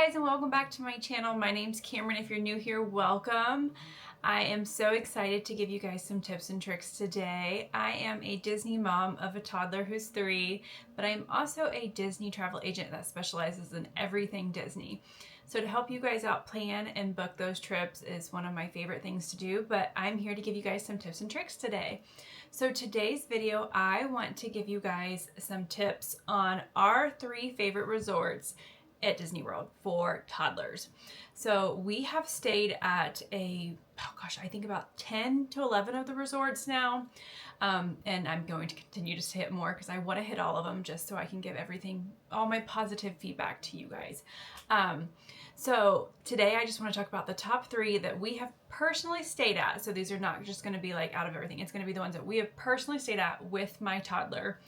guys, and welcome back to my channel. My name's Cameron. If you're new here, welcome. I am so excited to give you guys some tips and tricks today. I am a Disney mom of a toddler who's 3, but I'm also a Disney travel agent that specializes in everything Disney. So to help you guys out plan and book those trips is one of my favorite things to do, but I'm here to give you guys some tips and tricks today. So today's video, I want to give you guys some tips on our 3 favorite resorts at Disney World for toddlers. So we have stayed at I think about 10 to 11 of the resorts now. And I'm going to continue to stay at more because I want to hit all of them just so I can give all my positive feedback to you guys. So today I just want to talk about the top 3 that we have personally stayed at. So these are not just going to be like out of everything. It's going to be the ones that we have personally stayed at with my toddler,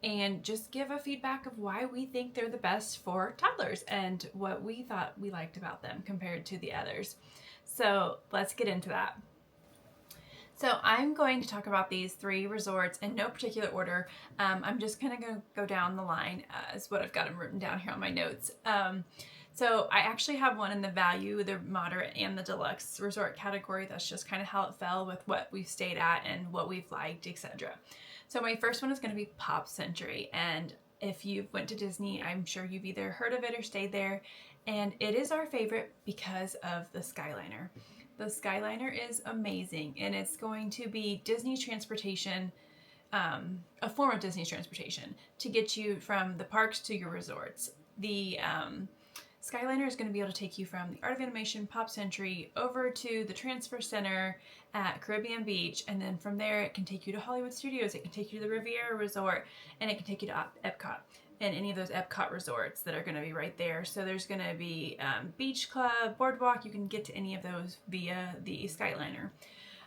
and just give a feedback of why we think they're the best for toddlers and what we thought we liked about them compared to the others. So let's get into that. So I'm going to talk about these 3 resorts in no particular order. I'm just going to go down the line as what I've got them written down here on my notes. So I actually have one in the value, the moderate, and the deluxe resort category. That's just kind of how it fell with what we've stayed at and what we've liked, etc. So my first one is going to be Pop Century, and if you went to Disney, I'm sure you've either heard of it or stayed there, and it is our favorite because of the Skyliner. The Skyliner is amazing, and it's going to be Disney's transportation, a form of Disney's transportation to get you from the parks to your resorts. The Skyliner is going to be able to take you from the Art of Animation, Pop Century, over to the Transfer Center at Caribbean Beach, and then from there it can take you to Hollywood Studios, it can take you to the Riviera Resort, and it can take you to Epcot and any of those Epcot resorts that are going to be right there. So there's going to be Beach Club, Boardwalk, you can get to any of those via the Skyliner.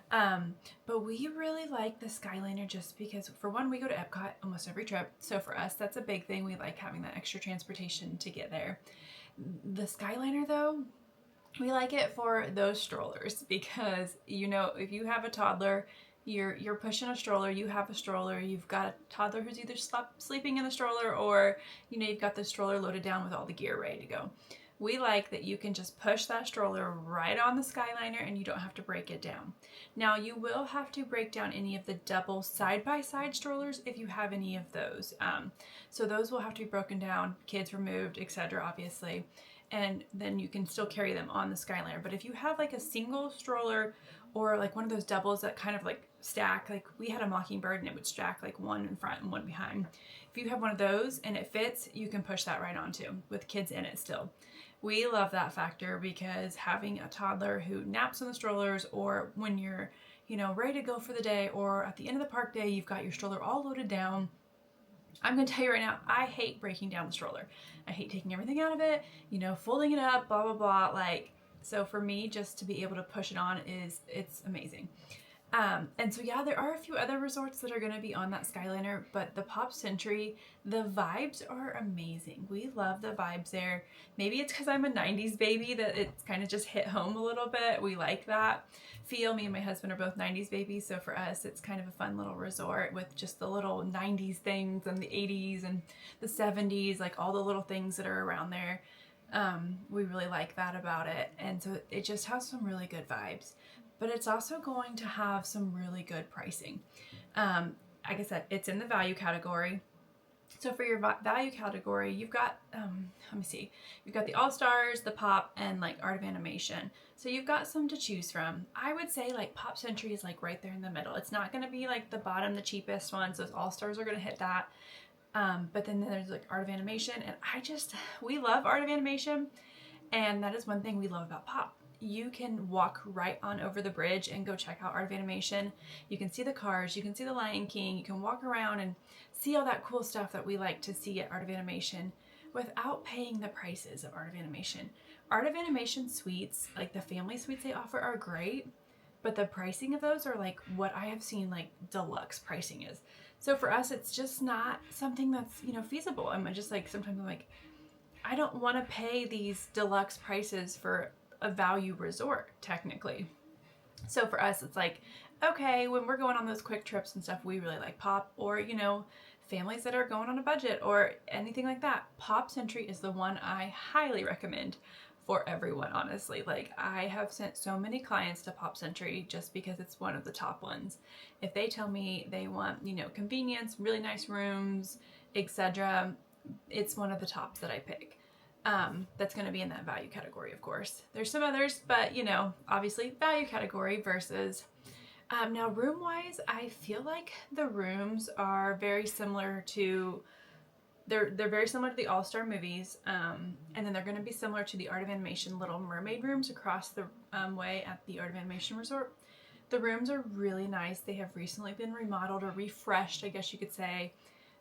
But we really like the Skyliner just because, for one, we go to Epcot almost every trip, so for us that's a big thing. We like having that extra transportation to get there. The Skyliner, though, we like it for those strollers because, you know, if you have a toddler, you're pushing a stroller, you have a stroller, you've got a toddler who's either sleeping in the stroller, or, you know, you've got the stroller loaded down with all the gear ready to go. We like that you can just push that stroller right on the Skyliner and you don't have to break it down. Now, you will have to break down any of the double side-by-side strollers if you have any of those. So those will have to be broken down, kids removed, etc., obviously, and then you can still carry them on the Skyliner. But if you have like a single stroller or like one of those doubles that kind of like stack, like we had a Mockingbird and it would stack like one in front and one behind. If you have one of those and it fits, you can push that right onto with kids in it still. We love that factor because having a toddler who naps in the strollers, or when you're, you know, ready to go for the day, or at the end of the park day, you've got your stroller all loaded down. I'm going to tell you right now, I hate breaking down the stroller. I hate taking everything out of it, you know, folding it up, blah, blah, blah. Like, so for me, just to be able to push it on it's amazing. And so yeah, there are a few other resorts that are going to be on that Skyliner, but the Pop Century, the vibes are amazing. We love the vibes there. Maybe it's because I'm a 90s baby that it's kind of just hit home a little bit. We like that feel. Me and my husband are both 90s babies, so for us it's kind of a fun little resort with just the little 90s things and the 80s and the 70s, like all the little things that are around there. We really like that about it, and so it just has some really good vibes. But it's also going to have some really good pricing. Like I said, it's in the value category. So for your value category, you've got, let me see, you've got the All-Stars, the Pop, and like Art of Animation. So you've got some to choose from. I would say like Pop Century is like right there in the middle. It's not going to be like the bottom, the cheapest ones. Those All-Stars are going to hit that. But then there's like Art of Animation, and we love Art of Animation, and that is one thing we love about Pop. You can walk right on over the bridge and go check out Art of Animation. You can see the cars, you can see the Lion King, you can walk around and see all that cool stuff that we like to see at Art of Animation without paying the prices of Art of Animation. Art of Animation suites, like the family suites they offer, are great, but the pricing of those are like what I have seen like deluxe pricing is. So for us, it's just not something that's, you know, feasible. I'm just like, sometimes I'm like, I don't want to pay these deluxe prices for a value resort, technically. So for us, it's like, okay, when we're going on those quick trips and stuff, we really like Pop, or, you know, families that are going on a budget or anything like that, Pop Century is the one I highly recommend for everyone, honestly. Like, I have sent so many clients to Pop Century just because it's one of the top ones. If they tell me they want, you know, convenience, really nice rooms, etc., it's one of the tops that I pick. That's going to be in that value category, of course. There's some others, but, you know, obviously value category versus now room-wise, I feel like the rooms are very similar to they're very similar to the All-Star movies, and then they're going to be similar to the Art of Animation Little Mermaid rooms across the way at the Art of Animation Resort. The rooms are really nice. They have recently been remodeled or refreshed, I guess you could say.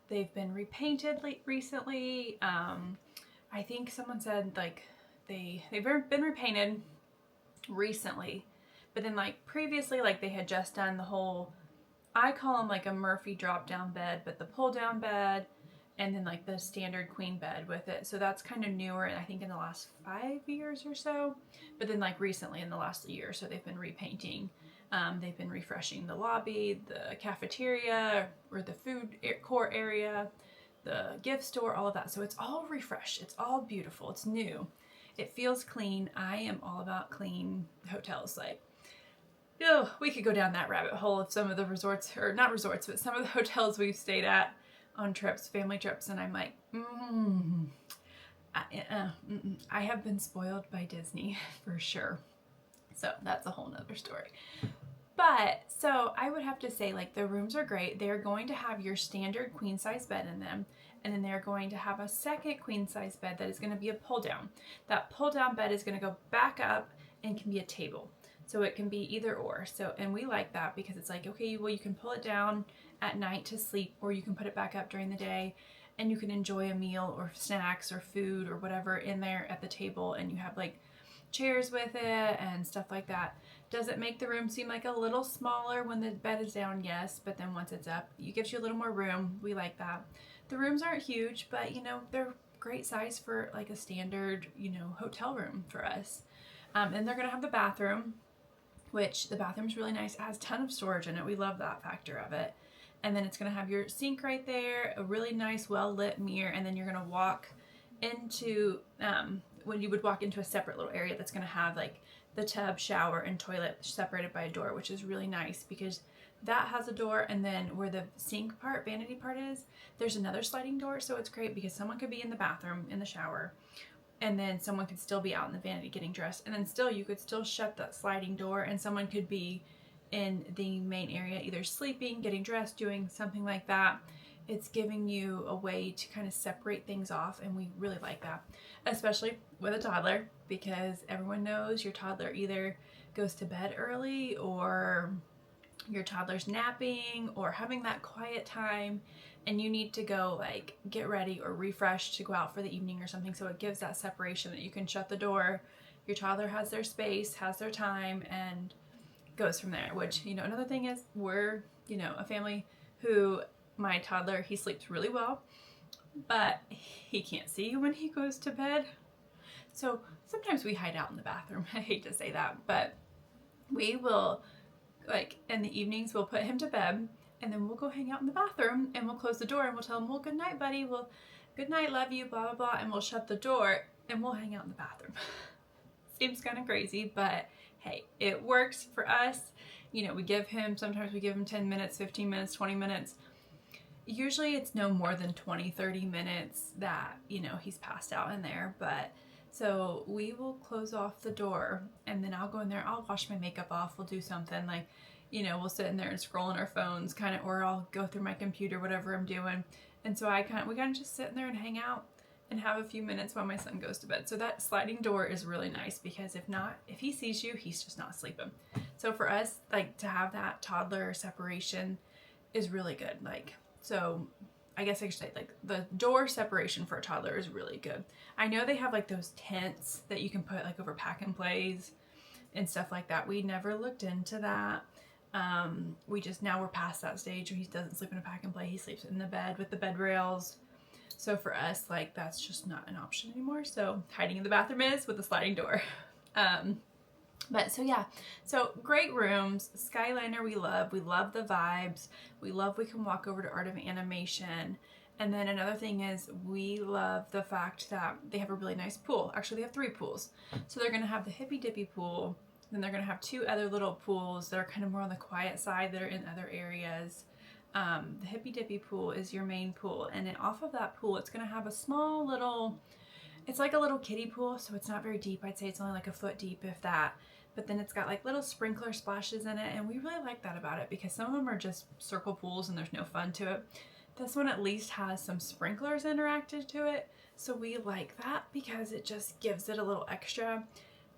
They've been repainted recently. I think someone said like they've been repainted recently, but then like previously, like they had just done the whole, I call them like a Murphy drop down bed, but the pull down bed, and then like the standard queen bed with it. So that's kind of newer, I think, in the last 5 years or so. But then like recently in the last year or so, they've been repainting. They've been refreshing the lobby, the cafeteria, or the food court area, the gift store, all of that. So it's all refreshed. It's all beautiful. It's new. It feels clean. I am all about clean hotels. Like, oh, we could go down that rabbit hole of some of the resorts, or not resorts, but some of the hotels we've stayed at on trips, family trips, and I'm like, I have been spoiled by Disney for sure. So that's a whole nother story. But so I would have to say, like, the rooms are great. They're going to have your standard queen size bed in them, and then they're going to have a second queen size bed that is going to be a pull down. That pull down bed is going to go back up and can be a table. So it can be either or. So, and we like that because it's like, okay, well, you can pull it down at night to sleep, or you can put it back up during the day, and you can enjoy a meal or snacks or food or whatever in there at the table, and you have like chairs with it and stuff like that. Does it make the room seem like a little smaller when the bed is down? Yes, but then once it's up, it gives you a little more room. We like that. The rooms aren't huge, but you know, they're great size for like a standard, you know, hotel room for us. And they're gonna have the bathroom, which the bathroom's really nice. It has a ton of storage in it. We love that factor of it. And then it's gonna have your sink right there, a really nice, well-lit mirror, and then you're gonna walk into, when you would walk into a separate little area that's gonna have like the tub, shower, and toilet separated by a door, which is really nice because that has a door, and then where the sink part, vanity part is, there's another sliding door. So it's great because someone could be in the bathroom, in the shower, and then someone could still be out in the vanity getting dressed, and then still you could still shut that sliding door, and someone could be in the main area either sleeping, getting dressed, doing something like that. It's giving you a way to kind of separate things off, and we really like that, especially with a toddler, because everyone knows your toddler either goes to bed early, or your toddler's napping or having that quiet time, and you need to go like get ready or refresh to go out for the evening or something. So it gives that separation that you can shut the door, your toddler has their space, has their time, and goes from there. Which, you know, another thing is we're, you know, a family who, my toddler, he sleeps really well, but he can't see when he goes to bed. So sometimes we hide out in the bathroom. I hate to say that, but we will, like, in the evenings, we'll put him to bed, and then we'll go hang out in the bathroom, and we'll close the door, and we'll tell him, well, good night, buddy. Well, good night, love you, blah, blah, blah, and we'll shut the door, and we'll hang out in the bathroom. Seems kind of crazy, but hey, it works for us. You know, sometimes we give him 10 minutes, 15 minutes, 20 minutes. Usually it's no more than 20, 30 minutes that, you know, he's passed out in there. But so we will close off the door, and then I'll go in there, I'll wash my makeup off, we'll do something like, you know, we'll sit in there and scroll on our phones kind of, or I'll go through my computer, whatever I'm doing. And so we kind of just sit in there and hang out and have a few minutes while my son goes to bed. So that sliding door is really nice, because if he sees you, he's just not sleeping. So for us, like, to have that toddler separation is really good. Like, so I guess I should say, like, the door separation for a toddler is really good. I know they have like those tents that you can put like over pack and plays and stuff like that. We never looked into that. Now we're past that stage where he doesn't sleep in a pack and play. He sleeps in the bed with the bed rails. So for us, like, that's just not an option anymore. So hiding in the bathroom is with the sliding door. But so yeah, so great rooms. Skyliner we love. We love the vibes. We love we can walk over to Art of Animation. And then another thing is we love the fact that they have a really nice pool. Actually, they have 3 pools. So they're going to have the Hippy Dippy pool. Then they're going to have 2 other little pools that are kind of more on the quiet side that are in other areas. The Hippy Dippy pool is your main pool. And then off of that pool, it's going to have a small little, it's like a little kiddie pool. So it's not very deep. I'd say it's only like a foot deep, if that. But then it's got like little sprinkler splashes in it. And we really like that about it because some of them are just circle pools and there's no fun to it. This one at least has some sprinklers interacted to it. So we like that because it just gives it a little extra.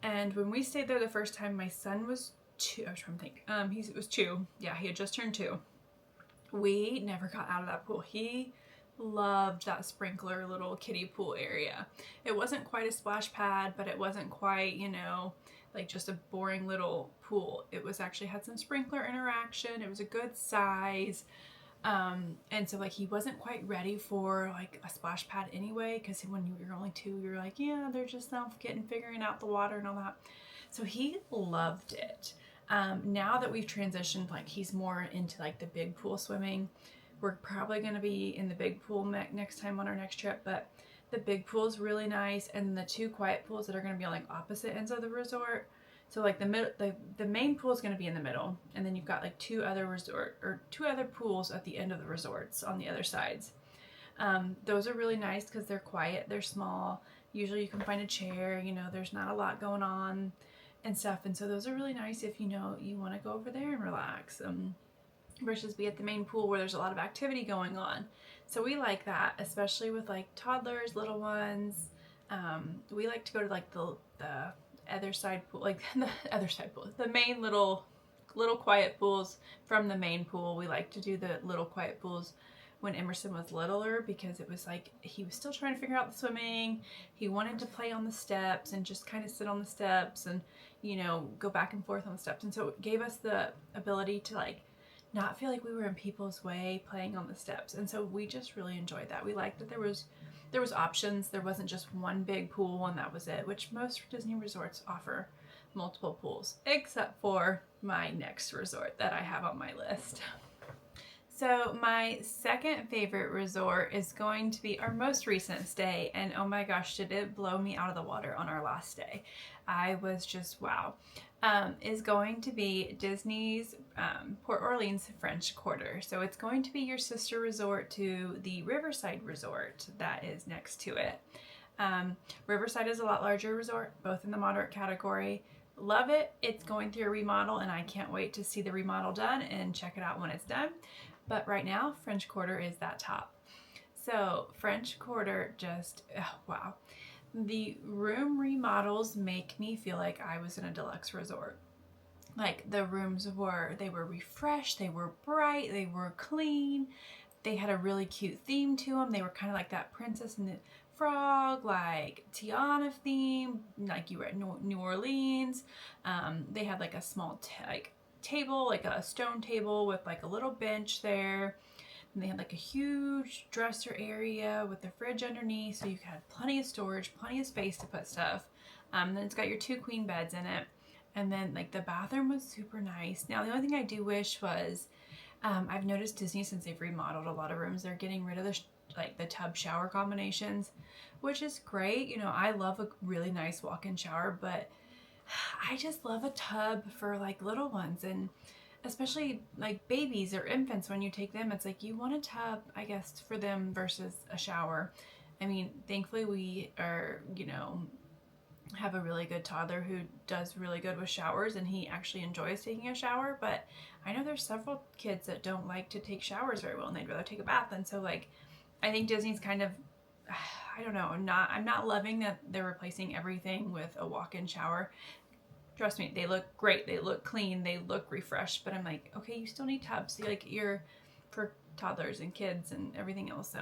And when we stayed there the first time, my son was 2. I was trying to think. He was 2. Yeah, he had just turned 2. We never got out of that pool. He loved that sprinkler little kiddie pool area. It wasn't quite a splash pad, but it wasn't quite, you know, like just a boring little pool. It was actually had some sprinkler interaction. It was a good size. And so like he wasn't quite ready for like a splash pad anyway, because when you're only 2, you're like, yeah, they're just now figuring out the water and all that. So he loved it. Now that we've transitioned, like he's more into like the big pool swimming. We're probably going to be in the big pool next time on our next trip, but the big pool is really nice. And the 2 quiet pools that are going to be on like opposite ends of the resort. So like the main pool is going to be in the middle, and then you've got like 2 other pools at the end of the resorts on the other sides. Those are really nice because they're quiet, they're small. Usually you can find a chair, you know, there's not a lot going on and stuff. And so those are really nice if you know you want to go over there and relax. Versus be at the main pool where there's a lot of activity going on. So we like that, especially with like toddlers, little ones. We like to go to like the other side pool, like the other side pool, the main little quiet pools from the main pool. We like to do the little quiet pools when Emerson was littler because it was like he was still trying to figure out the swimming. He wanted to play on the steps and just kind of sit on the steps and, you know, go back and forth on the steps. And so it gave us the ability to like not feel like we were in people's way playing on the steps. And so we just really enjoyed that. We liked that there was options. There wasn't just one big pool and that was it, which most Disney resorts offer multiple pools, except for my next resort that I have on my list. So my second favorite resort is going to be our most recent stay, and oh my gosh, did it blow me out of the water on our last day. I was just wow. Is going to be Disney's Port Orleans French Quarter. So it's going to be your sister resort to the Riverside Resort that is next to it. Riverside is a lot larger resort, both in the moderate category. Love it. It's going through a remodel and I can't wait to see the remodel done and check it out when it's done. But right now, French Quarter is that top. So French Quarter just, wow. The room remodels make me feel like I was in a deluxe resort. Like the rooms they were refreshed, they were bright, they were clean. They had a really cute theme to them. They were kind of like that Princess and the Frog, like Tiana theme, like you were at New Orleans. They had like a small table, like a stone table with like a little bench there. And they had like a huge dresser area with the fridge underneath, so you had plenty of storage, plenty of space to put stuff. Then it's got your 2 queen beds in it. And then like the bathroom was super nice. Now the only thing I do wish was, I've noticed Disney, since they've remodeled a lot of rooms, they're getting rid of the tub shower combinations, which is great. You know, I love a really nice walk-in shower, but I just love a tub for like little ones, and especially like babies or infants. When you take them, it's like you want a tub, I guess, for them versus a shower. I mean, thankfully we are, you know, have a really good toddler who does really good with showers and he actually enjoys taking a shower, but I know there's several kids that don't like to take showers very well and they'd rather take a bath. And so like I think Disney's kind of, I don't know, I'm not loving that they're replacing everything with a walk-in shower. Trust me, they look great, they look clean, they look refreshed, but I'm like, okay, you still need tubs. Like you're for toddlers and kids and everything else.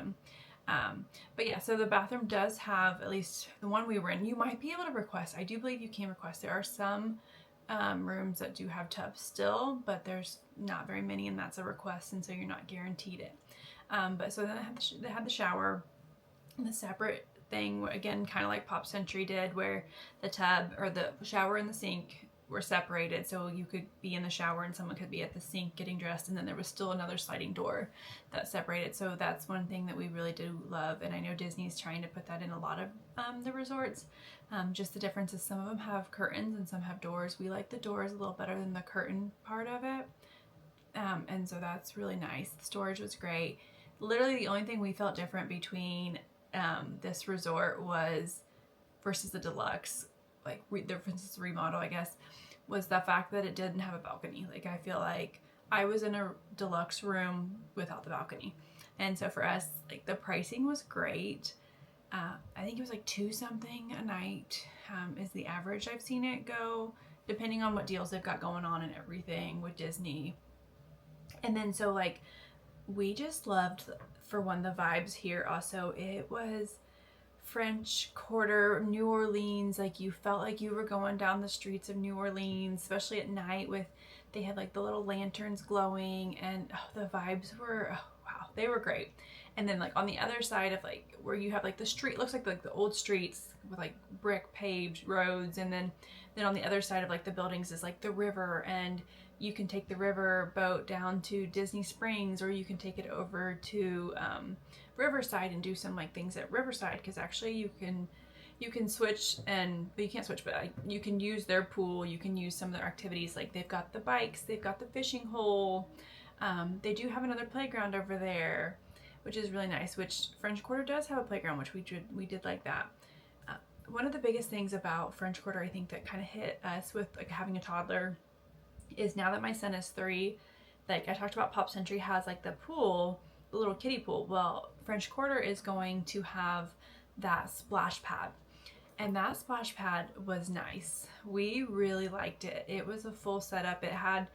But yeah, so the bathroom does have, at least the one we were in, you might be able to request. I do believe you can request. There are some rooms that do have tubs still, but there's not very many, and that's a request, and so you're not guaranteed it. But so then they had the shower, the separate thing, again, kind of like Pop Century did, where the tub or the shower and the sink were separated, so you could be in the shower and someone could be at the sink getting dressed, and then there was still another sliding door that separated. So that's one thing that we really do love, and I know Disney's trying to put that in a lot of the resorts. Just the difference is some of them have curtains and some have doors. We like the doors a little better than the curtain part of it, and so that's really nice. The storage was great. Literally the only thing we felt different between this resort was versus the deluxe, like versus the remodel, I guess, was the fact that it didn't have a balcony. Like, I feel like I was in a deluxe room without the balcony, and so for us, like, the pricing was great. I think it was like $2 something a night is the average I've seen it go, depending on what deals they've got going on and everything with Disney. And then so, like, we just loved, for one, the vibes here. Also, it was French Quarter, New Orleans. Like, you felt like you were going down the streets of New Orleans, especially at night. They had like the little lanterns glowing, and the vibes were, wow, they were great. And then, like, on the other side of, like, where you have like the street, looks like the old streets with like brick paved roads, and then on the other side of like the buildings is like the river, and you can take the river boat down to Disney Springs, or you can take it over to Riverside and do some like things at Riverside, because actually you can switch, but you can't switch, but you can use their pool, you can use some of their activities. Like, they've got the bikes, they've got the fishing hole, they do have another playground over there, which is really nice, which French Quarter does have a playground, which we did like that. One of the biggest things about French Quarter, I think, that kind of hit us with like having a toddler, is now that my son is 3, like I talked about, Pop Century has like the pool, the little kiddie pool. Well, French Quarter is going to have that splash pad, and that splash pad was nice. We really liked it. It was a full setup. It had,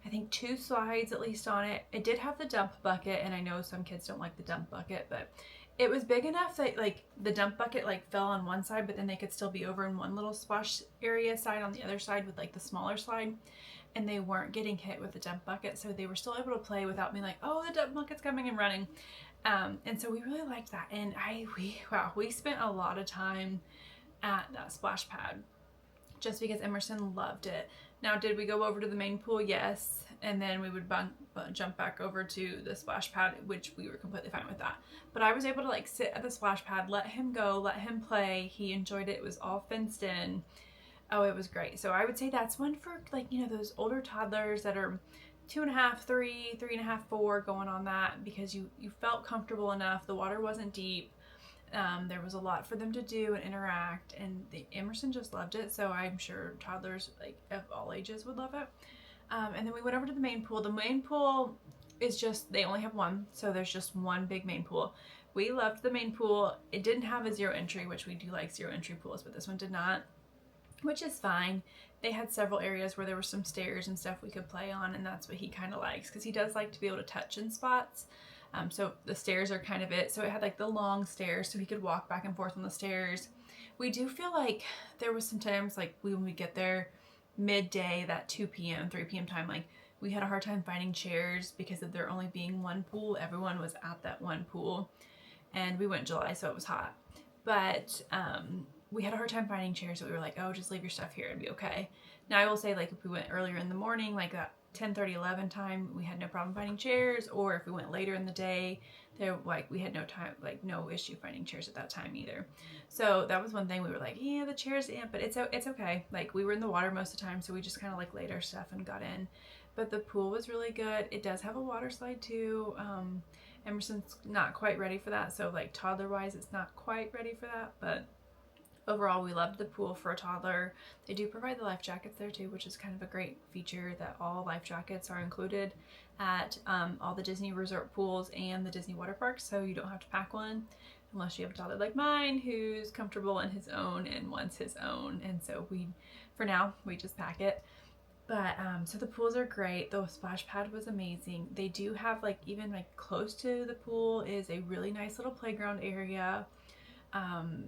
I think, 2 slides at least on it. It did have the dump bucket, and I know some kids don't like the dump bucket, but it was big enough that like the dump bucket like fell on one side, but then they could still be over in one little splash area side on the other side with like the smaller slide, and they weren't getting hit with the dump bucket, so they were still able to play without being like, oh, the dump bucket's coming and running. And so we really liked that, and we spent a lot of time at that splash pad just because Emerson loved it. Now, did we go over to the main pool? Yes. And then we would jump back over to the splash pad, which we were completely fine with that. But I was able to like sit at the splash pad, let him go, let him play. He enjoyed it. It was all fenced in. Oh, it was great. So I would say that's one for, like, you know, those older toddlers that are 2.5, 3, 3.5, 4, going on that, because you felt comfortable enough. The water wasn't deep. There was a lot for them to do and interact, and Emerson just loved it. So I'm sure toddlers like of all ages would love it. And then we went over to the main pool. The main pool is just, they only have one, so there's just one big main pool. We loved the main pool. It didn't have a 0 entry, which we do like 0 entry pools, but this one did not, which is fine. They had several areas where there were some stairs and stuff we could play on, and that's what he kind of likes, because he does like to be able to touch in spots. So the stairs are kind of it. So it had like the long stairs, so he could walk back and forth on the stairs. We do feel like there was some times, like when we get there midday, that 2 p.m., 3 p.m. time, like we had a hard time finding chairs because of there only being one pool. Everyone was at that one pool, and we went in July, so it was hot. But we had a hard time finding chairs, so we were like, oh, just leave your stuff here and be okay. Now, I will say, like, if we went earlier in the morning, like that 10:30, 11 time, we had no problem finding chairs. Or if we went later in the day, we had no issue finding chairs at that time either. So that was one thing we were like, yeah, the chairs, yeah, but it's okay. Like, we were in the water most of the time, so we just kind of like laid our stuff and got in. But the pool was really good. It does have a water slide too. Emerson's not quite ready for that, so like toddler wise, it's not quite ready for that, but overall, we loved the pool for a toddler. They do provide the life jackets there too, which is kind of a great feature, that all life jackets are included at all the Disney resort pools and the Disney water parks, so you don't have to pack one unless you have a toddler like mine who's comfortable in his own and wants his own. And so for now, we just pack it. But so the pools are great. The splash pad was amazing. They do have, like, even like close to the pool is a really nice little playground area.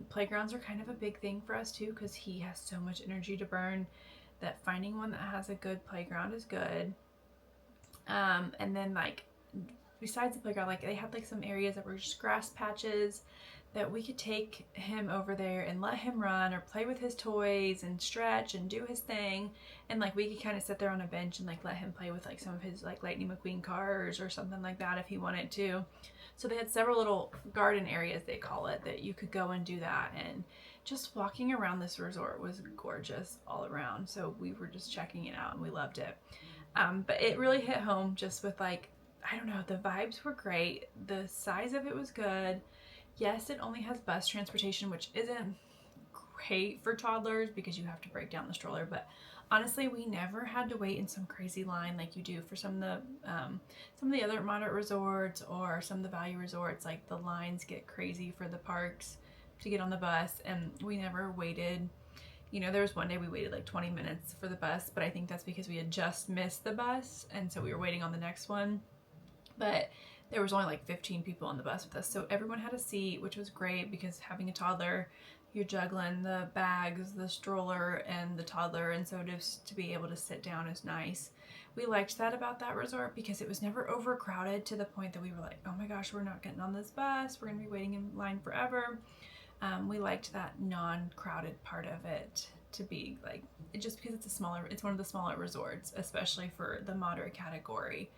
Playgrounds are kind of a big thing for us too, because he has so much energy to burn that finding one that has a good playground is good. And then, like, besides the playground, like, they had like some areas that were just grass patches that we could take him over there and let him run or play with his toys and stretch and do his thing, and like we could kind of sit there on a bench and like let him play with like some of his like Lightning McQueen cars or something like that if he wanted to. So they had several little garden areas, they call it, that you could go and do that. And just walking around this resort was gorgeous all around. So we were just checking it out and we loved it. But it really hit home just with like, I don't know, the vibes were great. The size of it was good. Yes, it only has bus transportation, which isn't great for toddlers because you have to break down the stroller. But honestly, we never had to wait in some crazy line like you do for some of the other moderate resorts or some of the value resorts. Like the lines get crazy for the parks to get on the bus, and we never waited. You know, there was one day we waited like 20 minutes for the bus, but I think that's because we had just missed the bus, and so we were waiting on the next one. But there was only like 15 people on the bus with us, so everyone had a seat, which was great because having a toddler, you're juggling the bags, the stroller, and the toddler, and so just to be able to sit down is nice. We liked that about that resort because it was never overcrowded to the point that we were like, oh my gosh, we're not getting on this bus, we're gonna be waiting in line forever. We liked that non-crowded part of it to be like, just because it's one of the smaller resorts, especially for the moderate category.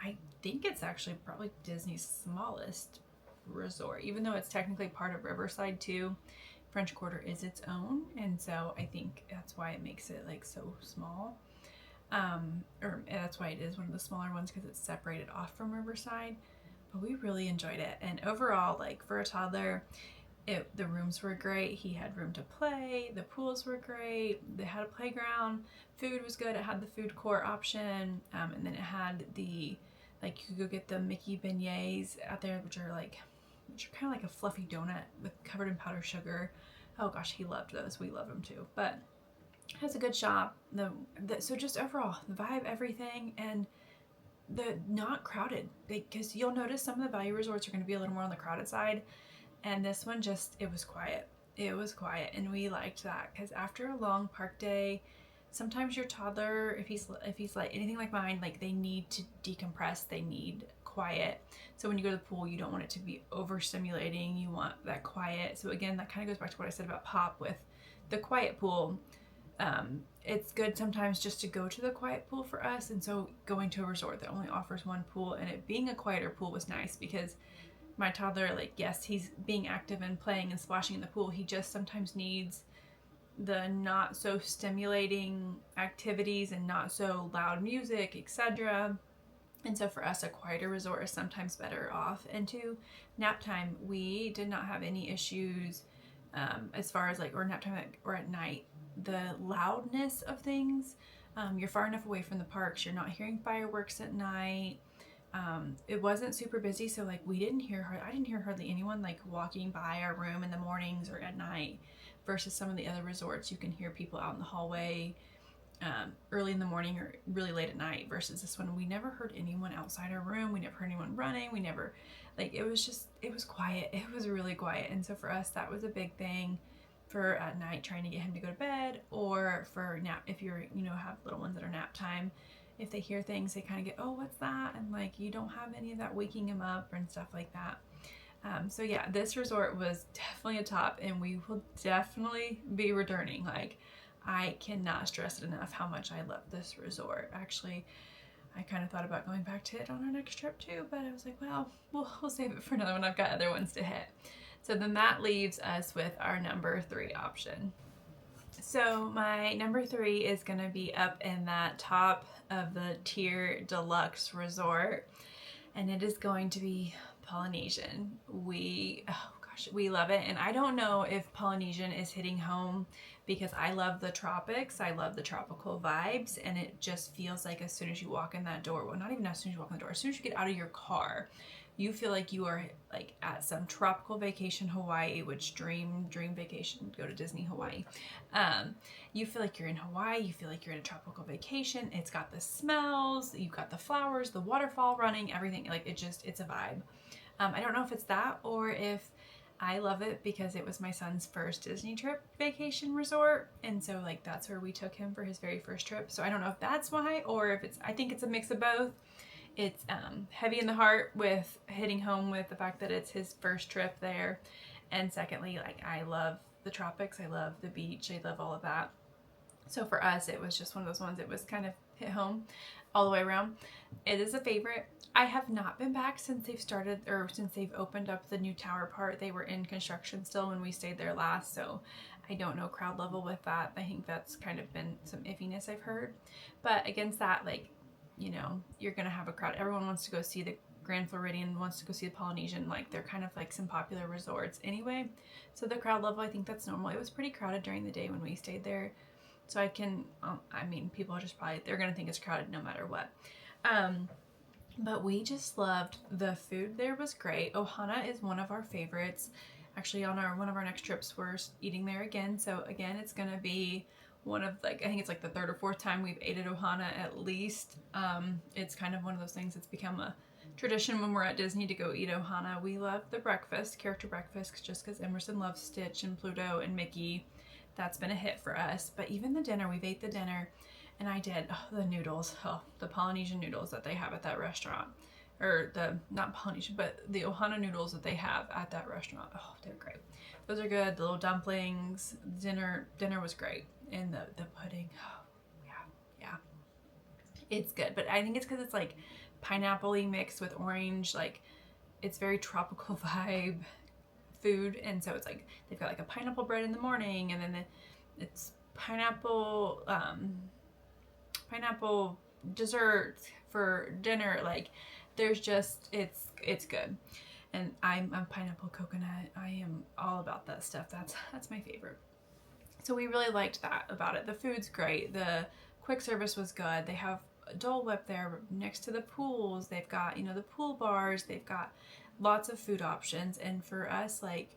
I think it's actually probably Disney's smallest resort, even though it's technically part of Riverside too. French Quarter is its own, and so I think that's why it makes it like so small. Or that's why it is one of the smaller ones, because it's separated off from Riverside. But we really enjoyed it, and overall, like for a toddler, the rooms were great. He had room to play. The pools were great. They had a playground. Food was good. It had the food court option, and then it had the, like, you could go get the Mickey beignets out there, which are kind of like a fluffy donut covered in powdered sugar. Oh gosh, he loved those. We love them too. But it has a good shop. So just overall, the vibe, everything, and the not crowded. Because you'll notice some of the value resorts are going to be a little more on the crowded side. And this one it was quiet. It was quiet, and we liked that because after a long park day, sometimes your toddler, if he's like anything like mine, like they need to decompress, they need quiet. So when you go to the pool, you don't want it to be overstimulating. You want that quiet. So again, that kind of goes back to what I said about Pop with the quiet pool. It's good sometimes just to go to the quiet pool for us, and so going to a resort that only offers one pool and it being a quieter pool was nice because my toddler, like, yes, he's being active and playing and splashing in the pool. He just sometimes needs the not so stimulating activities and not so loud music, etc. And so for us, a quieter resort is sometimes better off. And to nap time, we did not have any issues as far as like, or nap time or at night. The loudness of things, you're far enough away from the parks, you're not hearing fireworks at night. It wasn't super busy, so like I didn't hear hardly anyone like walking by our room in the mornings or at night, versus some of the other resorts you can hear people out in the hallway early in the morning or really late at night, versus this one we never heard anyone outside our room, we never heard anyone running, we never, like, it was quiet, it was really quiet. And so for us, that was a big thing for at night trying to get him to go to bed, or for nap, if you're have little ones that are nap time. If they hear things, they kind of get, oh, what's that? And like, you don't have any of that waking them up and stuff like that. So yeah, this resort was definitely a top, and we will definitely be returning. Like, I cannot stress it enough how much I love this resort. Actually, I kind of thought about going back to it on our next trip too, but I was like, well, we'll save it for another one. I've got other ones to hit. So then that leaves us with our number 3 option. So my number 3 is going to be up in that top of the tier deluxe resort, and it is going to be Polynesian. We love it, and I don't know if Polynesian is hitting home because I love the tropics. I love the tropical vibes, and it just feels like as soon as you walk in that door, well, not even as soon as you walk in the door, as soon as you get out of your car, you feel like you are like at some tropical vacation, Hawaii, which dream vacation, go to Disney Hawaii. You feel like you're in Hawaii, you feel like you're in a tropical vacation. It's got the smells, you've got the flowers, the waterfall running, everything. Like, it's a vibe. I don't know if it's that or if I love it because it was my son's first Disney trip vacation resort, and so like that's where we took him for his very first trip. So I don't know if that's why, or if I think it's a mix of both. It's heavy in the heart with hitting home with the fact that it's his first trip there, And secondly, like I love the tropics, I love the beach, I love all of that. So for us, it was just one of those ones. It was kind of hit home all the way around. It is a favorite. I have not been back since they've started, or since they've opened up the new tower part. They were in construction still when we stayed there last, so I don't know crowd level with that. I think that's kind of been some iffiness I've heard. But against that, like, you know, you're gonna have a crowd. Everyone wants to go see the Grand Floridian, wants to go see the Polynesian. Like, they're kind of like some popular resorts anyway. So the crowd level, I think that's normal. It was pretty crowded during the day when we stayed there. So I can, I mean, people are just probably, they're going to think it's crowded no matter what. But we just loved the food there was great. Ohana is one of our favorites. Actually, on one of our next trips, we're eating there again. So again, it's going to be one of, like, I think it's like the third or fourth time we've ate at Ohana at least. It's kind of one of those things that's become a tradition when we're at Disney to go eat Ohana. We love the breakfast, character breakfast, just because Emerson loves Stitch and Pluto and Mickey. That's been a hit for us. But even the dinner, we've ate the dinner, and I did the noodles, the Polynesian noodles that they have at that restaurant, or the, not Polynesian, but the Ohana noodles that they have at that restaurant. Oh, they're great. Those are good. The little dumplings, dinner was great. And the pudding, oh, yeah, it's good. But I think it's because it's like pineapple-y mixed with orange, like it's very tropical vibe food. And so it's like they've got like a pineapple bread in the morning, and then it's pineapple dessert for dinner. Like there's just, it's good. And I'm pineapple coconut. I am all about that stuff. That's my favorite. So we really liked that about it. The food's great. The quick service was good. They have Dole Whip there next to the pools. They've got, you know, the pool bars. They've got lots of food options. And for us, like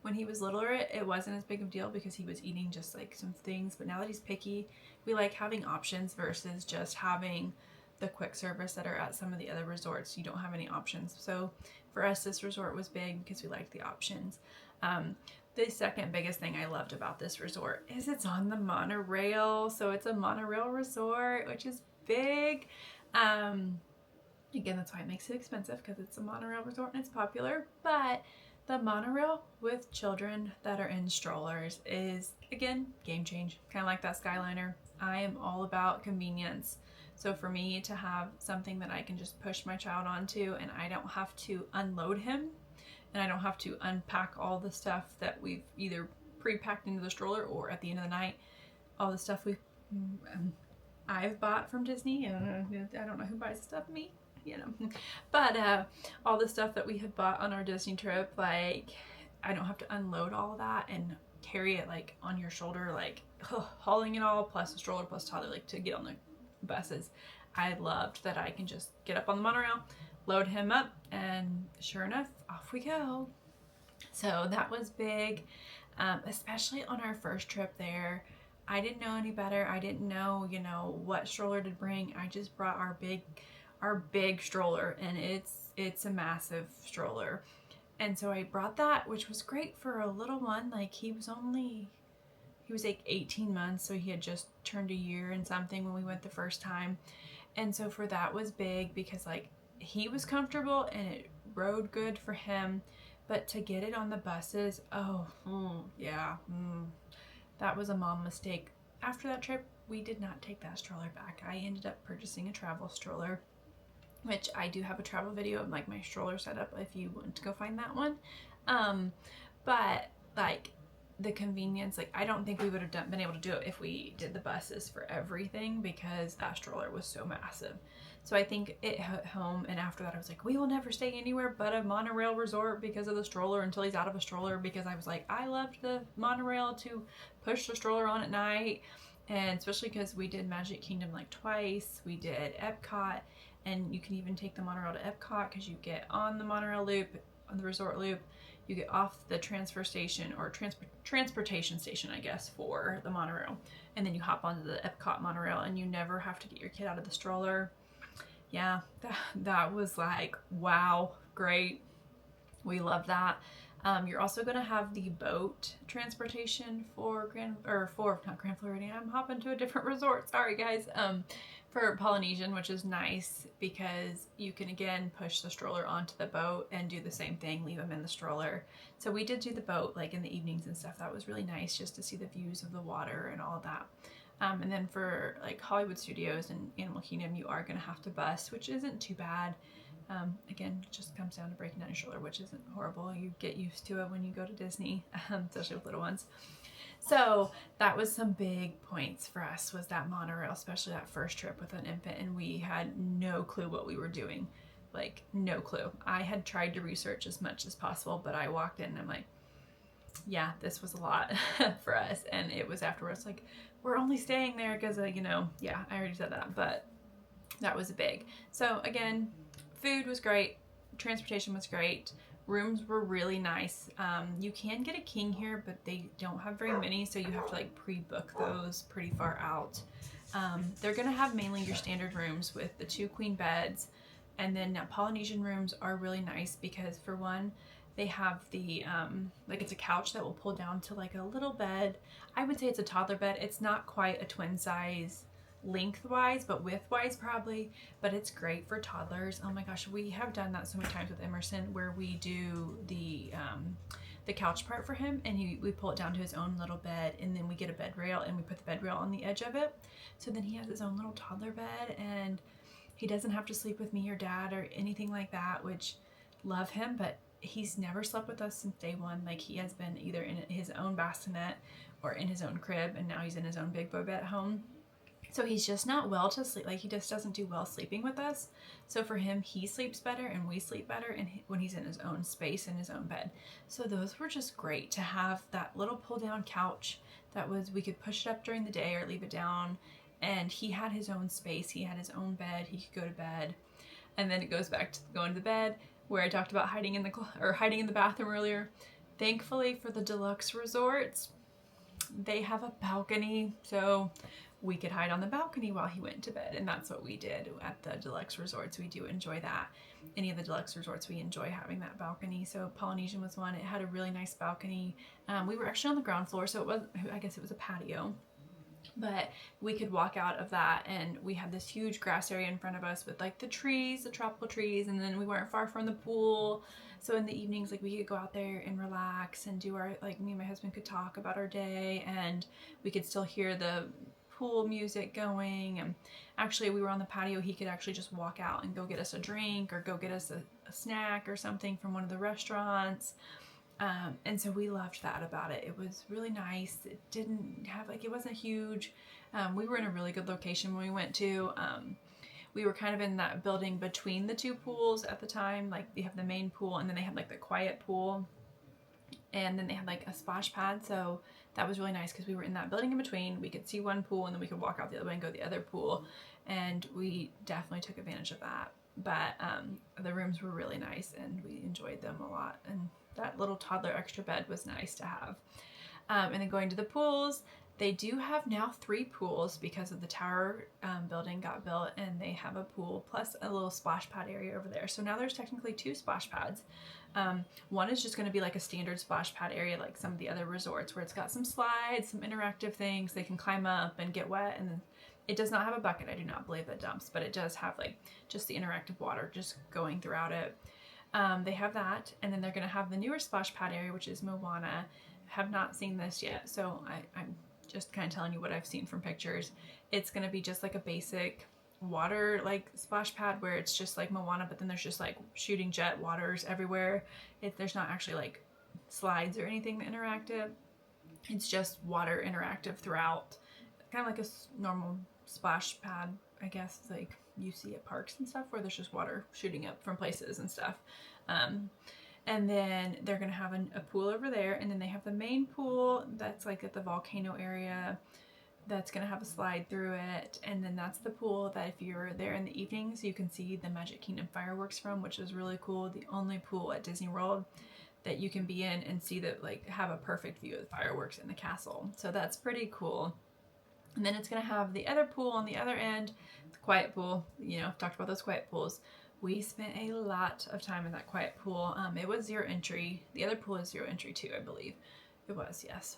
when he was littler, it wasn't as big of a deal because he was eating just like some things. But now that he's picky, we like having options versus just having the quick service that are at some of the other resorts. You don't have any options. So for us, this resort was big because we liked the options. The second biggest thing I loved about this resort is it's on the monorail. So it's a monorail resort, which is big. Again, that's why it makes it expensive, because it's a monorail resort and it's popular. But the monorail with children that are in strollers is, again, game change. Kind of like that Skyliner. I am all about convenience. So for me to have something that I can just push my child onto, and I don't have to unload him, and I don't have to unpack all the stuff that we've either pre-packed into the stroller, or at the end of the night, all the stuff I've bought from Disney. I don't know who buys stuff, me, you know. But all the stuff that we had bought on our Disney trip, like I don't have to unload all of that and carry it like on your shoulder, like hauling it all plus the stroller plus toddler, like to get on the buses. I loved that I can just get up on the monorail, load him up, and sure enough, off we go. So that was big, especially on our first trip there. I didn't know any better. I didn't know, you know, what stroller to bring. I just brought our big stroller, and it's a massive stroller. And so I brought that, which was great for a little one. Like he was like 18 months, so he had just turned a year and something when we went the first time. And so for that was big because like he was comfortable and it rode good for him. But to get it on the buses, that was a mom mistake. After that trip, we did not take that stroller back. I ended up purchasing a travel stroller, which I do have a travel video of like my stroller setup if you want to go find that one. But like the convenience, like I don't think we would have been able to do it if we did the buses for everything, because that stroller was so massive. So I think it hit home, and after that I was like, we will never stay anywhere but a monorail resort because of the stroller until he's out of a stroller, because I was like, I loved the monorail to push the stroller on at night. And especially because we did Magic Kingdom like twice, we did Epcot, and you can even take the monorail to Epcot because you get on the monorail loop, on the resort loop, you get off the transfer station or transportation station, I guess, for the monorail, and then you hop onto the Epcot monorail, and you never have to get your kid out of the stroller. Yeah, that was like, wow, great. We love that. You're also going to have the boat transportation for not Grand Floridian. I'm hopping to a different resort. Sorry, guys. For Polynesian, which is nice because you can again push the stroller onto the boat and do the same thing, leave them in the stroller. So we did do the boat like in the evenings and stuff. That was really nice just to see the views of the water and all of that. And then for like Hollywood Studios and Animal Kingdom, you are going to have to bus, which isn't too bad. Again, it just comes down to breaking down your shoulder, which isn't horrible. You get used to it when you go to Disney, especially with little ones. So that was some big points for us, was that monorail, especially that first trip with an infant, and we had no clue what we were doing. Like, no clue. I had tried to research as much as possible, but I walked in and I'm like, yeah, this was a lot for us. And it was afterwards like, we're only staying there because, yeah, I already said that, but that was big. So again, food was great. Transportation was great. Rooms were really nice. You can get a king here, but they don't have very many, so you have to like pre-book those pretty far out. They're gonna have mainly your standard rooms with the 2 queen beds, and then Polynesian rooms are really nice because for one, they have the like it's a couch that will pull down to like a little bed. I would say it's a toddler bed. It's not quite a twin size lengthwise, but widthwise probably, but it's great for toddlers. Oh my gosh, we have done that so many times with Emerson, where we do the couch part for him, and we pull it down to his own little bed, and then we get a bed rail and we put the bed rail on the edge of it, so then he has his own little toddler bed, and he doesn't have to sleep with me or dad or anything like that, which love him, but he's never slept with us since day one. Like, he has been either in his own bassinet or in his own crib, and now he's in his own big boy bed at home. So he's just not well to sleep. Like, he just doesn't do well sleeping with us. So for him, he sleeps better and we sleep better when he's in his own space, in his own bed. So those were just great to have, that little pull down couch that was, we could push it up during the day or leave it down. And he had his own space. He had his own bed. He could go to bed. And then it goes back to going to bed, where I talked about hiding in the bathroom earlier. Thankfully for the deluxe resorts, they have a balcony, so we could hide on the balcony while he went to bed, and that's what we did at the deluxe resorts. We do enjoy that. Any of the deluxe resorts, we enjoy having that balcony. So Polynesian was one. It had a really nice balcony. We were actually on the ground floor, so I guess it was a patio, but we could walk out of that, and we had this huge grass area in front of us with like the trees, the tropical trees, and then we weren't far from the pool. So in the evenings, like, we could go out there and relax and do our, like, me and my husband could talk about our day, and we could still hear the pool music going. And actually, we were on the patio. He could actually just walk out and go get us a drink or go get us a snack or something from one of the restaurants. And so we loved that about it. It was really nice. It didn't have, like, it wasn't huge. We were in a really good location when we went to. We were kind of in that building between the 2 pools at the time. Like, they have the main pool, and then they have like the quiet pool, and then they had like a splash pad. So that was really nice because we were in that building in between. We could see one pool, and then we could walk out the other way and go to the other pool, and we definitely took advantage of that. But the rooms were really nice, and we enjoyed them a lot, and that little toddler extra bed was nice to have. And then going to the pools, they do have now 3 pools because of the tower building got built, and they have a pool plus a little splash pad area over there. So now there's technically 2 splash pads. One is just going to be like a standard splash pad area, like some of the other resorts, where it's got some slides, some interactive things they can climb up and get wet. And it does not have a bucket. I do not believe that dumps, but it does have like just the interactive water just going throughout it. They have that, and then they're going to have the newer splash pad area, which is Moana. Have not seen this yet, so I'm just kind of telling you what I've seen from pictures. It's going to be just like a basic water like splash pad, where it's just like Moana, but then there's just like shooting jet waters everywhere. There's not actually like slides or anything interactive. It's just water interactive throughout, kind of like a normal splash pad, I guess, like you see at parks and stuff, where there's just water shooting up from places and stuff. And then they're going to have a pool over there, and then they have the main pool that's like at the volcano area that's going to have a slide through it. And then that's the pool that if you're there in the evenings, you can see the Magic Kingdom fireworks from, which is really cool. The only pool at Disney World that you can be in and see that, like, have a perfect view of the fireworks in the castle. So that's pretty cool. And then it's going to have the other pool on the other end, the quiet pool. You know, I've talked about those quiet pools, We spent a lot of time in that quiet pool. It was 0 entry. The other pool is 0 entry too, I believe. It was, yes.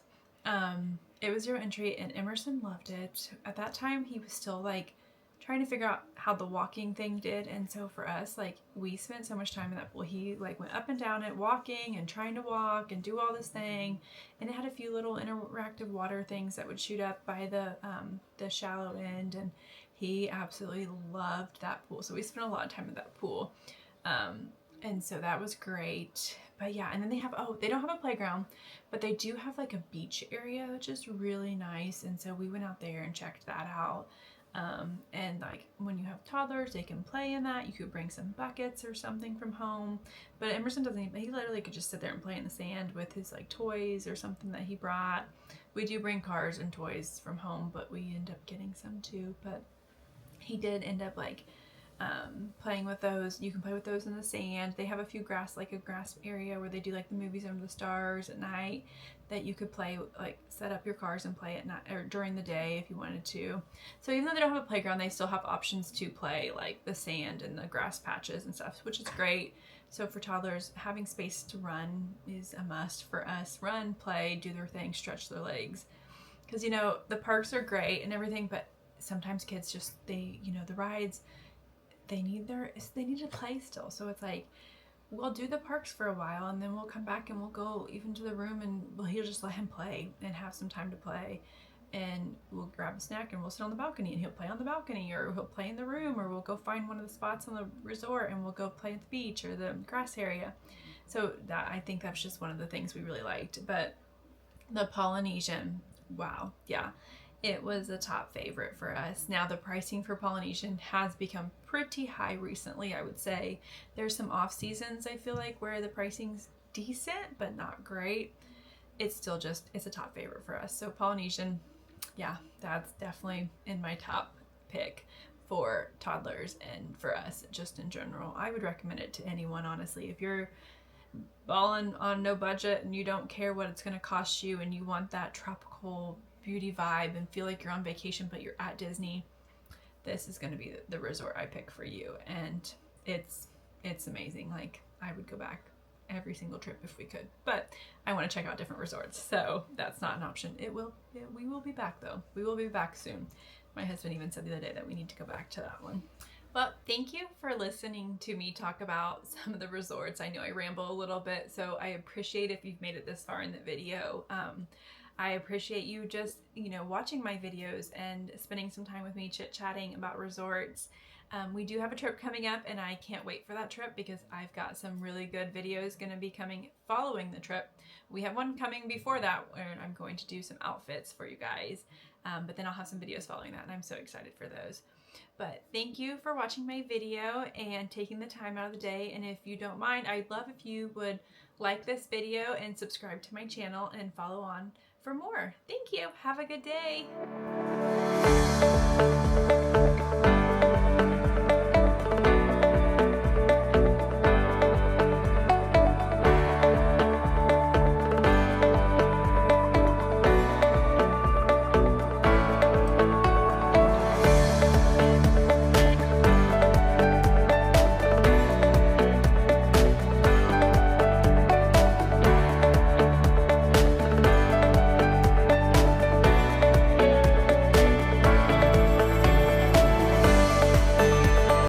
It was 0 entry, and Emerson loved it. At that time, he was still like trying to figure out how the walking thing did, and so for us, like, we spent so much time in that pool. He like went up and down it, walking and trying to walk and do all this thing, and it had a few little interactive water things that would shoot up by the shallow end, and he absolutely loved that pool. So we spent a lot of time in that pool, and so that was great. But yeah, and then they don't have a playground, but they do have like a beach area, which is really nice. And so we went out there and checked that out. And like when you have toddlers, they can play in that. You could bring some buckets or something from home, but Emerson doesn't. He literally could just sit there and play in the sand with his like toys or something that he brought. We do bring cars and toys from home, but we end up getting some too. But he did end up like playing with those. You can play with those in the sand. They have a few grass area where they do like the movies under the stars at night, that you could play, like set up your cars and play at night or during the day if you wanted to. So even though they don't have a playground, they still have options to play like the sand and the grass patches and stuff, which is great. So for toddlers, having space to run is a must for us. Run, play, do their thing, stretch their legs. Because, you know, the parks are great and everything, but sometimes kids just, the rides, they need to play still. So it's like, we'll do the parks for a while, and then we'll come back and we'll go even to the room, and he'll just let him play and have some time to play, and we'll grab a snack and we'll sit on the balcony and he'll play on the balcony, or he'll play in the room, or we'll go find one of the spots on the resort and we'll go play at the beach or the grass area. So that, I think that's just one of the things we really liked. But the Polynesian, wow, yeah, it was a top favorite for us. Now the pricing for Polynesian has become pretty high recently, I would say. There's some off seasons, I feel like, where the pricing's decent but not great. It's still just, it's a top favorite for us. So Polynesian, yeah, that's definitely in my top pick for toddlers and for us just in general. I would recommend it to anyone, honestly. If you're balling on no budget and you don't care what it's going to cost you, and you want that tropical beauty vibe and feel like you're on vacation but you're at Disney, this is going to be the resort I pick for you. And it's amazing. Like, I would go back every single trip if we could, but I want to check out different resorts, so that's not an option. We will be back though. We will be back soon. My husband even said the other day that we need to go back to that one. Well, thank you for listening to me talk about some of the resorts. I know I ramble a little bit, so I appreciate if you've made it this far in the video. I appreciate you just, watching my videos and spending some time with me chit-chatting about resorts. We do have a trip coming up, and I can't wait for that trip because I've got some really good videos going to be coming following the trip. We have one coming before that where I'm going to do some outfits for you guys, but then I'll have some videos following that, and I'm so excited for those. But thank you for watching my video and taking the time out of the day. And if you don't mind, I'd love if you would like this video and subscribe to my channel and follow on for more. Thank you. Have a good day.